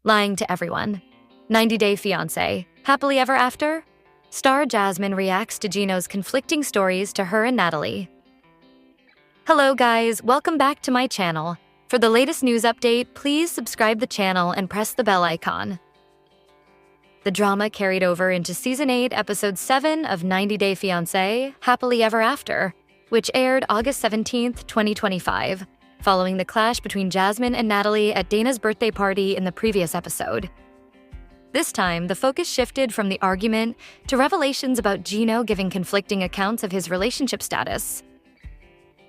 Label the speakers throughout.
Speaker 1: Lying to everyone. 90 Day Fiancé. Happily ever after? Star Jasmine reacts to Gino's conflicting stories to her and Natalie. Hello guys, welcome back to my channel. For the latest news update, please subscribe the channel and press the bell icon. The drama carried over into Season 8, Episode 7 of 90 Day Fiancé, Happily Ever After, which aired August 17th, 2025, following the clash between Jasmine and Natalie at Dana's birthday party in the previous episode. This time, the focus shifted from the argument to revelations about Gino giving conflicting accounts of his relationship status.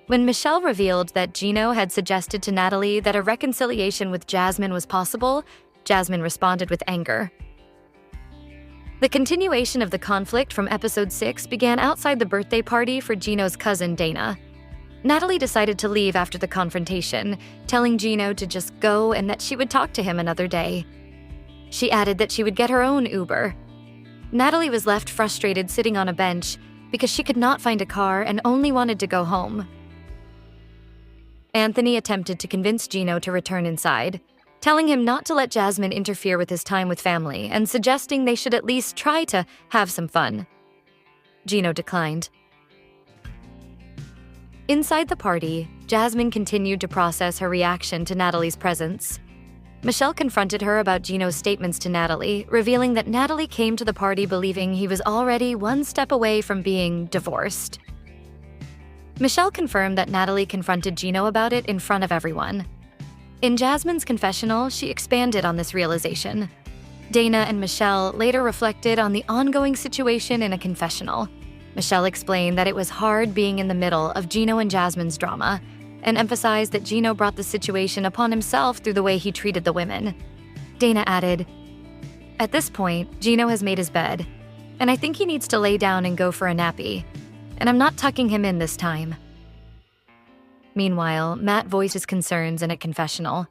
Speaker 1: When Michelle revealed that Gino had suggested to Natalie that a reconciliation with Jasmine was possible, Jasmine responded with anger. The continuation of the conflict from Episode 6 began outside the birthday party for Gino's cousin, Dana. Natalie decided to leave after the confrontation, telling Gino to just go and that she would talk to him another day. She added that she would get her own Uber. Natalie was left frustrated sitting on a bench because she could not find a car and only wanted to go home. Anthony attempted to convince Gino to return inside, telling him not to let Jasmine interfere with his time with family and suggesting they should at least try to have some fun. Gino declined. Inside the party, Jasmine continued to process her reaction to Natalie's presence. Michelle confronted her about Gino's statements to Natalie, revealing that Natalie came to the party believing he was already one step away from being divorced. Michelle confirmed that Natalie confronted Gino about it in front of everyone. In Jasmine's confessional, she expanded on this realization. Dana and Michelle later reflected on the ongoing situation in a confessional. Michelle explained that it was hard being in the middle of Gino and Jasmine's drama, and emphasized that Gino brought the situation upon himself through the way he treated the women. Dana added, "At this point, Gino has made his bed, and I think he needs to lay down and go for a nappy, and I'm not tucking him in this time." Meanwhile, Matt voiced his concerns in a confessional.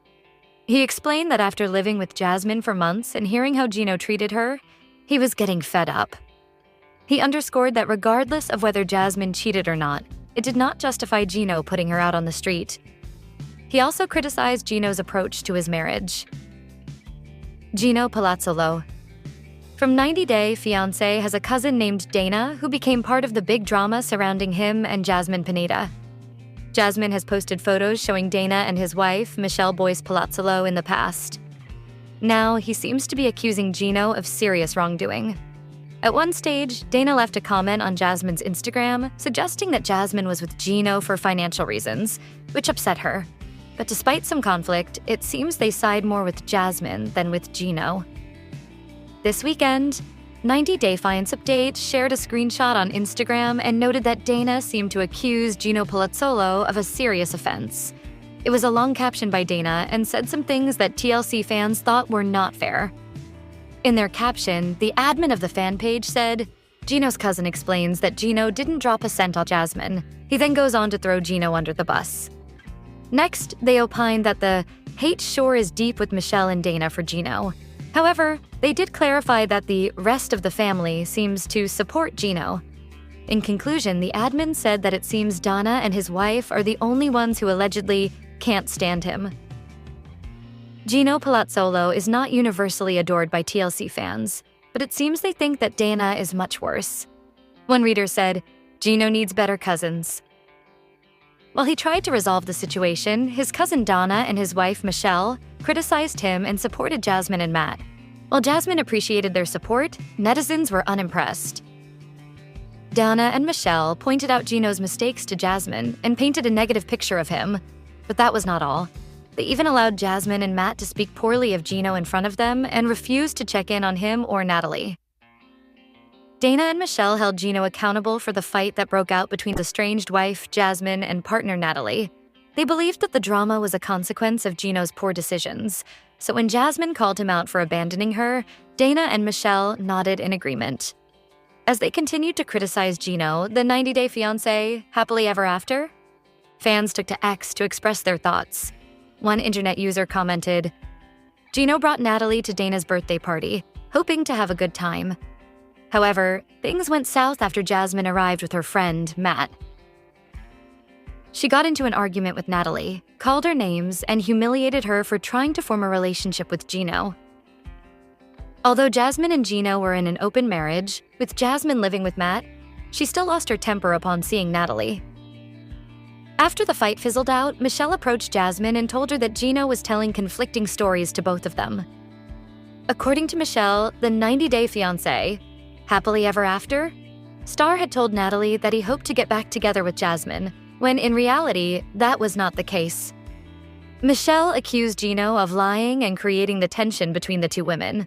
Speaker 1: He explained that after living with Jasmine for months and hearing how Gino treated her, he was getting fed up. He underscored that regardless of whether Jasmine cheated or not, it did not justify Gino putting her out on the street. He also criticized Gino's approach to his marriage. Gino Palazzolo. From 90 Day Fiancé has a cousin named Dana who became part of the big drama surrounding him and Jasmine Pineda. Jasmine has posted photos showing Dana and his wife, Michelle Boyce Palazzolo, in the past. Now, he seems to be accusing Gino of serious wrongdoing. At one stage, Dana left a comment on Jasmine's Instagram suggesting that Jasmine was with Gino for financial reasons, which upset her. But despite some conflict, it seems they side more with Jasmine than with Gino. This weekend, 90 Day Fiancé Update shared a screenshot on Instagram and noted that Dana seemed to accuse Gino Palazzolo of a serious offense. It was a long caption by Dana and said some things that TLC fans thought were not fair. In their caption, the admin of the fan page said, "Gino's cousin explains that Gino didn't drop a cent on Jasmine. He then goes on to throw Gino under the bus." Next, they opined that the hate sure is deep with Michelle and Dana for Gino. However, they did clarify that the rest of the family seems to support Gino. In conclusion, the admin said that it seems Dana and his wife are the only ones who allegedly can't stand him. Gino Palazzolo is not universally adored by TLC fans, but it seems they think that Dana is much worse. One reader said, "Gino needs better cousins." While he tried to resolve the situation, his cousin Dana and his wife Michelle criticized him and supported Jasmine and Matt. While Jasmine appreciated their support, netizens were unimpressed. Dana and Michelle pointed out Gino's mistakes to Jasmine and painted a negative picture of him, but that was not all. They even allowed Jasmine and Matt to speak poorly of Gino in front of them and refused to check in on him or Natalie. Dana and Michelle held Gino accountable for the fight that broke out between his estranged wife, Jasmine, and partner, Natalie. They believed that the drama was a consequence of Gino's poor decisions, so when Jasmine called him out for abandoning her, Dana and Michelle nodded in agreement. As they continued to criticize Gino, the 90 Day Fiancé, Happily Ever After, fans took to X to express their thoughts. One internet user commented, "Gino brought Natalie to Dana's birthday party, hoping to have a good time. However, things went south after Jasmine arrived with her friend, Matt. She got into an argument with Natalie, called her names, and humiliated her for trying to form a relationship with Gino. Although Jasmine and Gino were in an open marriage, with Jasmine living with Matt, she still lost her temper upon seeing Natalie. After the fight fizzled out, Michelle approached Jasmine and told her that Gino was telling conflicting stories to both of them. According to Michelle, the 90-day fiancé, happily ever after, Star had told Natalie that he hoped to get back together with Jasmine, when in reality, that was not the case. Michelle accused Gino of lying and creating the tension between the two women.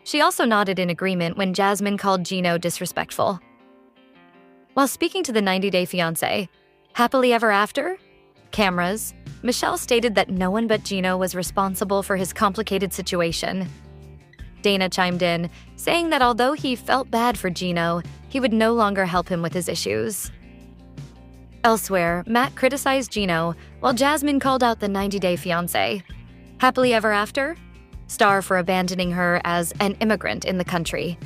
Speaker 1: She also nodded in agreement when Jasmine called Gino disrespectful. While speaking to the 90-day fiancé, happily ever after, cameras, Michelle stated that no one but Gino was responsible for his complicated situation. Dana chimed in, saying that although he felt bad for Gino, he would no longer help him with his issues. Elsewhere, Matt criticized Gino, while Jasmine called out the 90-day fiancé. Happily ever after? Star for abandoning her as an immigrant in the country.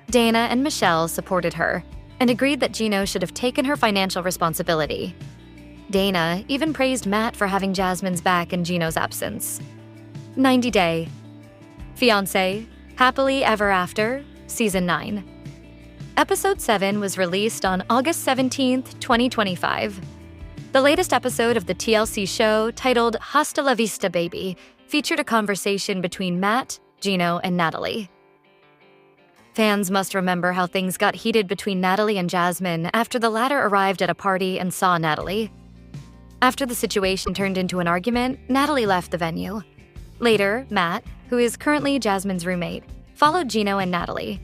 Speaker 1: Dana and Michelle supported her and agreed that Gino should have taken her financial responsibility. Dana even praised Matt for having Jasmine's back in Gino's absence. 90-day Fiancé, Happily Ever After, Season 9. Episode 7 was released on August 17, 2025. The latest episode of the TLC show, titled Hasta la Vista Baby, featured a conversation between Matt, Gino, and Natalie. Fans must remember how things got heated between Natalie and Jasmine after the latter arrived at a party and saw Natalie. After the situation turned into an argument, Natalie left the venue. Later, Matt, who is currently Jasmine's roommate, followed Gino and Natalie.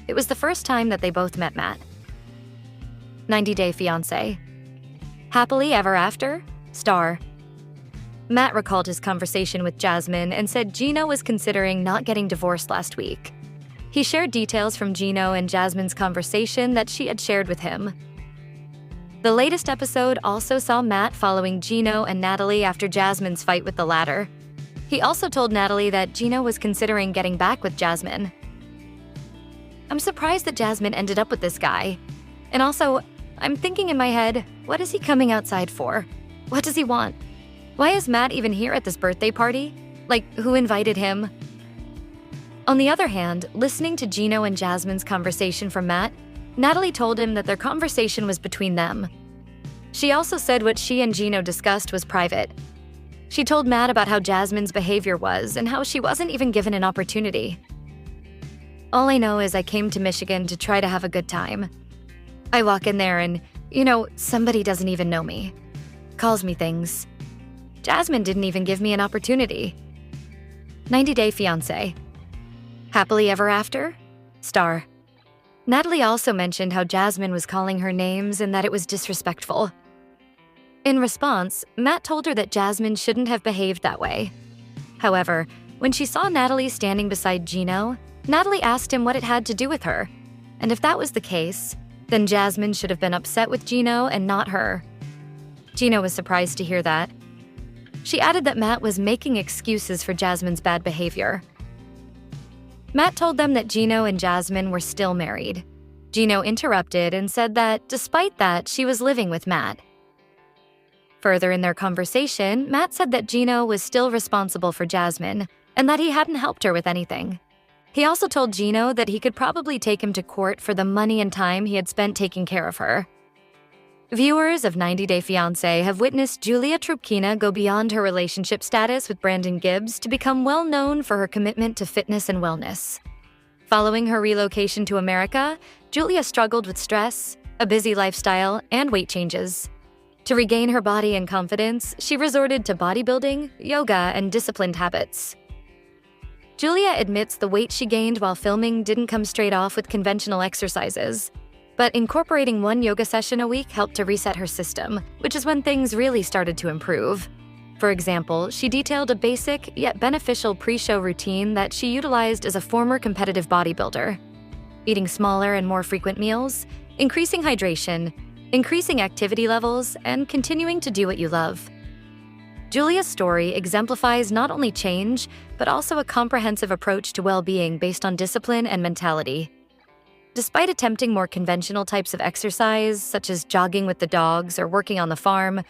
Speaker 1: It was the first time that they both met Matt. 90-day fiancé. Happily Ever After? Star. Matt recalled his conversation with Jasmine and said Gino was considering not getting divorced last week. He shared details from Gino and Jasmine's conversation that she had shared with him. The latest episode also saw Matt following Gino and Natalie after Jasmine's fight with the latter. He also told Natalie that Gino was considering getting back with Jasmine. I'm surprised that Jasmine ended up with this guy. And also, I'm thinking in my head, what is he coming outside for? What does he want? Why is Matt even here at this birthday party? Like, who invited him? On the other hand, listening to Gino and Jasmine's conversation from Matt, Natalie told him that their conversation was between them. She also said what she and Gino discussed was private. She told Matt about how Jasmine's behavior was and how she wasn't even given an opportunity. All I know is I came to Michigan to try to have a good time. I walk in there and, somebody doesn't even know me. Calls me things. Jasmine didn't even give me an opportunity. 90-day fiancé. Happily Ever After? Star. Natalie also mentioned how Jasmine was calling her names and that it was disrespectful. In response, Matt told her that Jasmine shouldn't have behaved that way. However, when she saw Natalie standing beside Gino, Natalie asked him what it had to do with her. And if that was the case, then Jasmine should have been upset with Gino and not her. Gino was surprised to hear that. She added that Matt was making excuses for Jasmine's bad behavior. Matt told them that Gino and Jasmine were still married. Gino interrupted and said that, despite that, she was living with Matt. Further in their conversation, Matt said that Gino was still responsible for Jasmine and that he hadn't helped her with anything. He also told Gino that he could probably take him to court for the money and time he had spent taking care of her. Viewers of 90-Day Fiancé have witnessed Julia Trupkina go beyond her relationship status with Brandon Gibbs to become well known for her commitment to fitness and wellness. Following her relocation to America, Julia struggled with stress, a busy lifestyle, and weight changes. To regain her body and confidence, she resorted to bodybuilding, yoga, and disciplined habits. Julia admits the weight she gained while filming didn't come straight off with conventional exercises, but incorporating one yoga session a week helped to reset her system, which is when things really started to improve. For example, she detailed a basic yet beneficial pre-show routine that she utilized as a former competitive bodybuilder. Eating smaller and more frequent meals, increasing hydration, increasing activity levels, and continuing to do what you love. Julia's story exemplifies not only change, but also a comprehensive approach to well-being based on discipline and mentality. Despite attempting more conventional types of exercise, such as jogging with the dogs or working on the farm,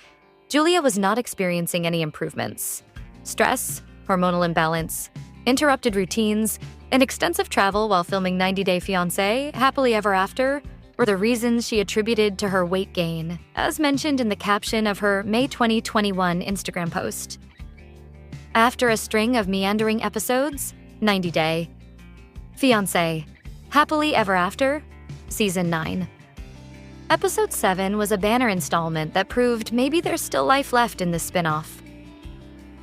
Speaker 1: Julia was not experiencing any improvements. Stress, hormonal imbalance, interrupted routines, And extensive travel while filming 90 Day Fiancé, Happily Ever After, were the reasons she attributed to her weight gain, as mentioned in the caption of her May 2021 Instagram post. After a string of meandering episodes, 90 Day Fiancé, Happily Ever After, Season 9. Episode 7 was a banner installment that proved maybe there's still life left in this spin-off.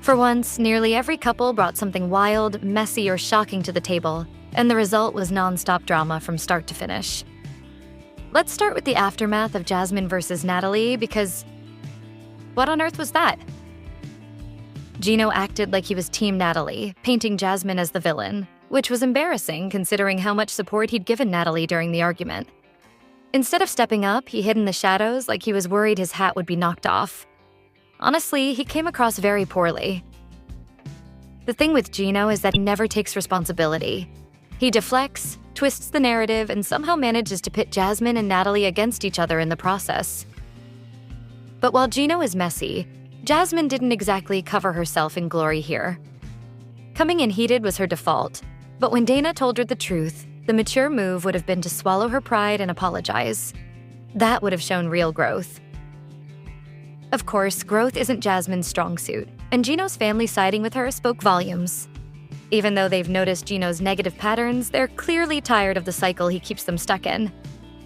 Speaker 1: For once, nearly every couple brought something wild, messy, or shocking to the table, and the result was non-stop drama from start to finish. Let's start with the aftermath of Jasmine versus Natalie, because what on earth was that? Gino acted like he was Team Natalie, painting Jasmine as the villain, which was embarrassing considering how much support he'd given Natalie during the argument. Instead of stepping up, he hid in the shadows like he was worried his hat would be knocked off. Honestly, he came across very poorly. The thing with Gino is that he never takes responsibility. He deflects, twists the narrative, and somehow manages to pit Jasmine and Natalie against each other in the process. But while Gino is messy, Jasmine didn't exactly cover herself in glory here. Coming in heated was her default, but when Dana told her the truth, the mature move would have been to swallow her pride and apologize. That would have shown real growth. Of course, growth isn't Jasmine's strong suit, and Gino's family siding with her spoke volumes. Even though they've noticed Gino's negative patterns, they're clearly tired of the cycle he keeps them stuck in.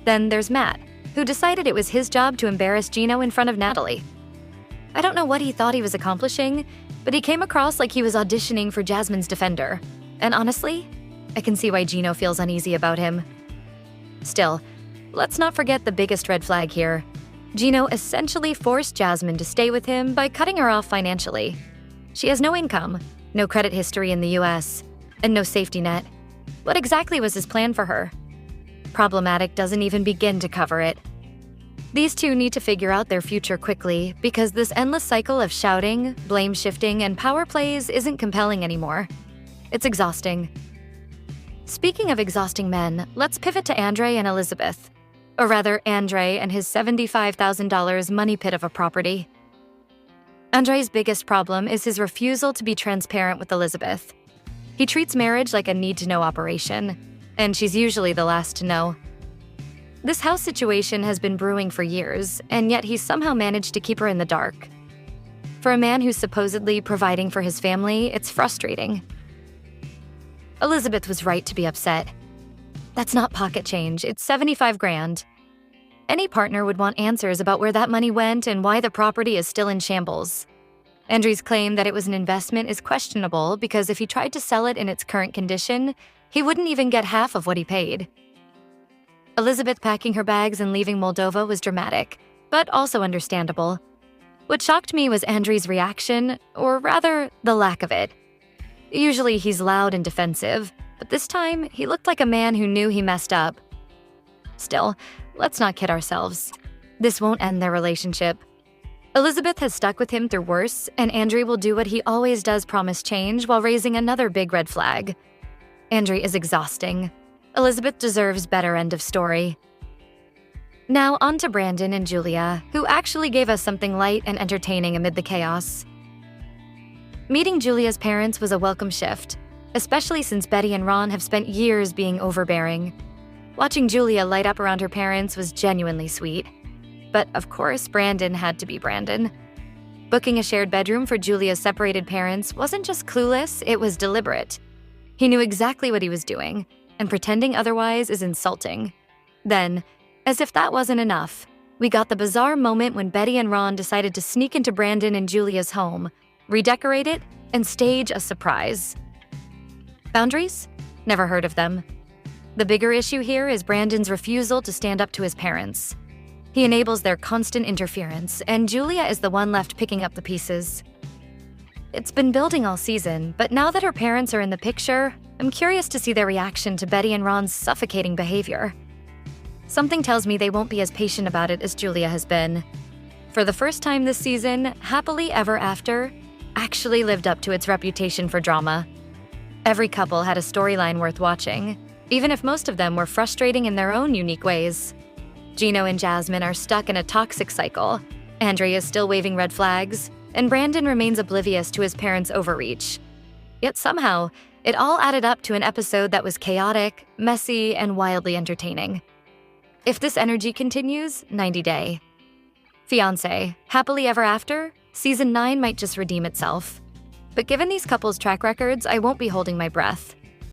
Speaker 1: Then there's Matt, who decided it was his job to embarrass Gino in front of Natalie. I don't know what he thought he was accomplishing, but he came across like he was auditioning for Jasmine's defender. And honestly, I can see why Gino feels uneasy about him. Still, let's not forget the biggest red flag here. Gino essentially forced Jasmine to stay with him by cutting her off financially. She has no income, no credit history in the US, and no safety net. What exactly was his plan for her? Problematic doesn't even begin to cover it. These two need to figure out their future quickly because this endless cycle of shouting, blame shifting, and power plays isn't compelling anymore. It's exhausting. Speaking of exhausting men, let's pivot to Andre and Elizabeth. Or rather, Andre and his $75,000 money pit of a property. Andre's biggest problem is his refusal to be transparent with Elizabeth. He treats marriage like a need-to-know operation, and she's usually the last to know. This house situation has been brewing for years, and yet he's somehow managed to keep her in the dark. For a man who's supposedly providing for his family, it's frustrating. Elizabeth was right to be upset. That's not pocket change, it's $75 grand. Any partner would want answers about where that money went and why the property is still in shambles. Andre's claim that it was an investment is questionable because if he tried to sell it in its current condition, he wouldn't even get half of what he paid. Elizabeth packing her bags and leaving Moldova was dramatic, but also understandable. What shocked me was Andre's reaction, or rather, the lack of it. Usually he's loud and defensive, but this time he looked like a man who knew he messed up. Still, let's not kid ourselves. This won't end their relationship. Elizabeth has stuck with him through worse, and Andre will do what he always does, promise change while raising another big red flag. Andre is exhausting. Elizabeth deserves better, end of story. Now on to Brandon and Julia, who actually gave us something light and entertaining amid the chaos. Meeting Julia's parents was a welcome shift, especially since Betty and Ron have spent years being overbearing. Watching Julia light up around her parents was genuinely sweet. But of course, Brandon had to be Brandon. Booking a shared bedroom for Julia's separated parents wasn't just clueless, it was deliberate. He knew exactly what he was doing, and pretending otherwise is insulting. Then, as if that wasn't enough, we got the bizarre moment when Betty and Ron decided to sneak into Brandon and Julia's home, redecorate it, and stage a surprise. Boundaries? Never heard of them. The bigger issue here is Brandon's refusal to stand up to his parents. He enables their constant interference, and Julia is the one left picking up the pieces. It's been building all season, but now that her parents are in the picture, I'm curious to see their reaction to Betty and Ron's suffocating behavior. Something tells me they won't be as patient about it as Julia has been. For the first time this season, Happily Ever After actually lived up to its reputation for drama. Every couple had a storyline worth watching, even if most of them were frustrating in their own unique ways. Gino and Jasmine are stuck in a toxic cycle, Andre is still waving red flags, and Brandon remains oblivious to his parents' overreach. Yet somehow, It all added up to an episode that was chaotic, messy, and wildly entertaining. If this energy continues, 90 Day. Fiancé, Happily Ever After, Season 9 might just redeem itself. But given these couples' track records, I won't be holding my breath.